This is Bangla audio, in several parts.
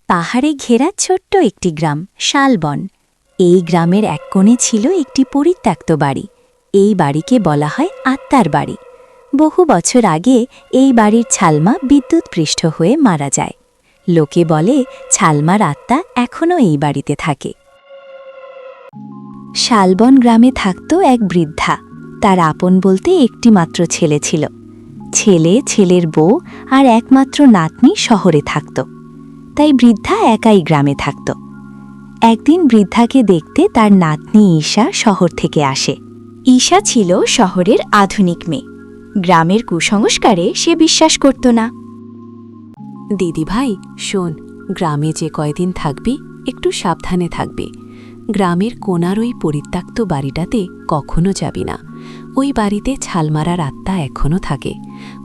পাহাড়ে ঘেরা ছোট্ট একটি গ্রাম শালবন। এই গ্রামের এক কোণে ছিল একটি পরিত্যক্ত বাড়ি। এই বাড়িকে বলা হয় আত্মার বাড়ি। বহু বছর আগে এই বাড়ির ছালমা বিদ্যুৎপৃষ্ট হয়ে মারা যায়। লোকে বলে ছালমার আত্মা এখনও এই বাড়িতে থাকে। শালবন গ্রামে থাকত এক বৃদ্ধা। তার আপন বলতে একটি মাত্র ছেলে ছিল। ছেলের বউ আর একমাত্র নাতনি শহরে থাকত। তাই বৃদ্ধা একাই গ্রামে থাকত। একদিন বৃদ্ধাকে দেখতে তার নাতনি ঈশা শহর থেকে আসে। ঈশা ছিল শহরের আধুনিক মেয়ে। গ্রামের কুসংস্কারে সে বিশ্বাস করত না। দিদি ভাই শোন, গ্রামে যে কয়দিন থাকবি একটু সাবধানে থাকবি। গ্রামের কোনার ওই পরিত্যক্ত বাড়িটাতে কখনো যাবি না। ওই বাড়িতে ছালমারার আত্মা এখনও থাকে।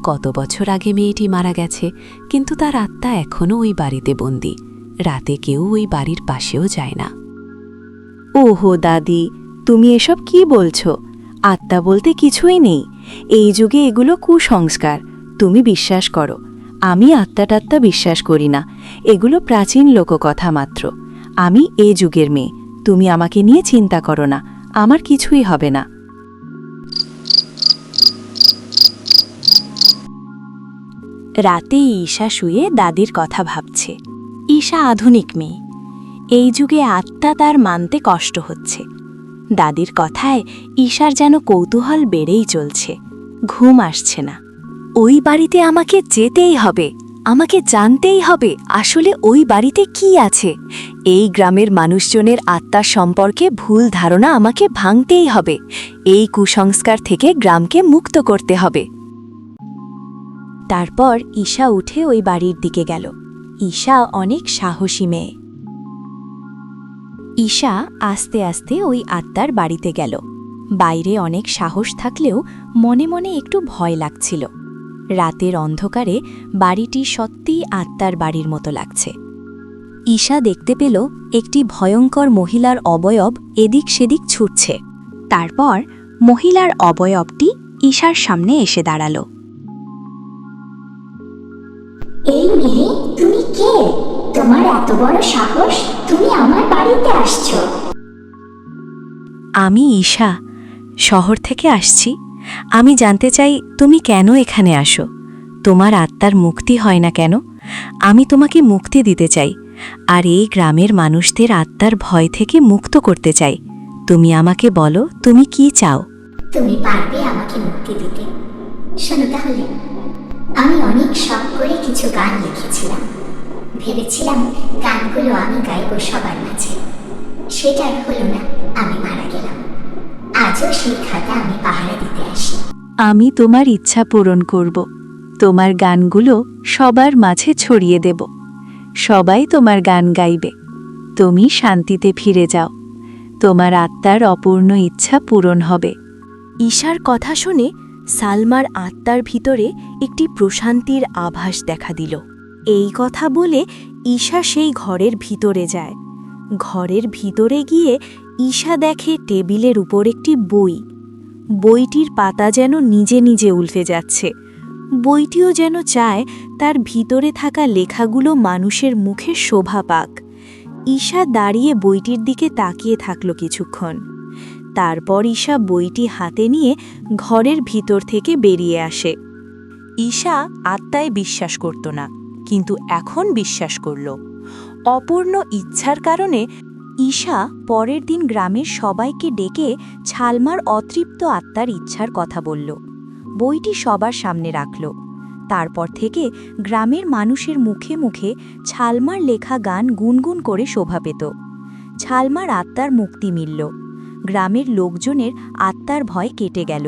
কত বছর আগে মেয়েটি মারা গেছে, কিন্তু তার আত্মা এখনও ওই বাড়িতে বন্দী। রাতে কেউ ওই বাড়ির পাশেও যায় না। ওহো দাদি, তুমি এসব কি বলছো? আত্মা বলতে কিছুই নেই। এই যুগে এগুলো কুসংস্কার। তুমি বিশ্বাস করো। আমি আত্মা বিশ্বাস করি না। এগুলো প্রাচীন লোককথা মাত্র। আমি এ যুগের মেয়ে। তুমি আমাকে নিয়ে চিন্তা করো না। আমার কিছুই হবে না। রাতে ঈশা শুয়ে দাদির কথা ভাবছে। ঈশা আধুনিক মেয়ে। এই যুগে আত্মা তার মানতে কষ্ট হচ্ছে। দাদির কথায় ঈশার যেন কৌতূহল বেড়েই চলছে। ঘুম আসছে না। ওই বাড়িতে আমাকে যেতেই হবে। আমাকে জানতেই হবে আসলে ওই বাড়িতে কি আছে। এই গ্রামের মানুষজনের আত্মার সম্পর্কে ভুল ধারণা আমাকে ভাঙতেই হবে। এই কুসংস্কার থেকে গ্রামকে মুক্ত করতে হবে। তারপর ঈশা উঠে ওই বাড়ির দিকে গেল। ঈশা অনেক সাহসী মেয়ে। ঈশা আস্তে আস্তে ওই আত্মার বাড়িতে গেল। বাইরে অনেক সাহস থাকলেও মনে মনে একটু ভয় লাগছিল। রাতের অন্ধকারে বাড়িটি সত্যিই আত্মার বাড়ির মতো লাগছে। ঈশা দেখতে পেল একটি ভয়ঙ্কর মহিলার অবয়ব এদিক সেদিক ছুটছে। তারপর মহিলার অবয়বটি ঈশার সামনে এসে দাঁড়াল। এই মেয়ে, তুমি কে? তোমার এত বড় সাহস, তুমি আমার বাড়িতে আসছো? আমি ঈশা, শহর থেকে আসছি। আমি জানতে চাই তুমি কেন এখানে আসো। তোমার আত্মার মুক্তি হয় না কেন? আমি তোমাকে মুক্তি দিতে চাই, আর এই গ্রামের মানুষদের আত্মার ভয় থেকে মুক্ত করতে চাই। তুমি আমাকে বলো তুমি কি চাও। তুমি পারবে আমাকে মুক্তি দিতে? শোনো তাহলে, আমি অনেক শখ করে কিছু গান লিখেছিলাম। ভেবেছিলাম গানগুলো আমি গাইব সবার মাঝে। সেটা আর হলো না, আমি মারা গেলাম। আজও সেই খাতা আমি পাহারা দিতে আসি। আমি তোমার ইচ্ছা পূরণ করব। তোমার গানগুলো সবার মাঝে ছড়িয়ে দেব। সবাই তোমার গান গাইবে। তুমি শান্তিতে ফিরে যাও। তোমার আত্মার অপূর্ণ ইচ্ছা পূরণ হবে। ঈশার কথা শুনে সালমার আত্মার ভিতরে একটি প্রশান্তির আভাস দেখা দিল। এই কথা বলে ঈশা সেই ঘরের ভিতরে যায়। ঘরের ভিতরে গিয়ে ঈশা দেখে টেবিলের উপর একটি বই। বইটির পাতা যেন নিজে নিজে উল্টে যাচ্ছে। বইটিও যেন চায় তার ভিতরে থাকা লেখাগুলো মানুষের মুখে শোভা পাক। ঈশা দাঁড়িয়ে বইটির দিকে তাকিয়ে থাকল কিছুক্ষণ। তারপর ঈশা বইটি হাতে নিয়ে ঘরের ভিতর থেকে বেরিয়ে আসে। ঈশা আত্মায় বিশ্বাস করত না, কিন্তু এখন বিশ্বাস করল। অপূর্ণ ইচ্ছার কারণে ঈশা পরের দিন গ্রামের সবাইকে ডেকে ছালমার অতৃপ্ত আত্মার ইচ্ছার কথা বলল। বইটি সবার সামনে রাখল। তারপর থেকে গ্রামের মানুষের মুখে মুখে ছালমার লেখা গান গুনগুন করে শোভা পেত। ছালমার আত্মার মুক্তি মিলল। গ্রামের লোকজনের আত্মার ভয় কেটে গেল।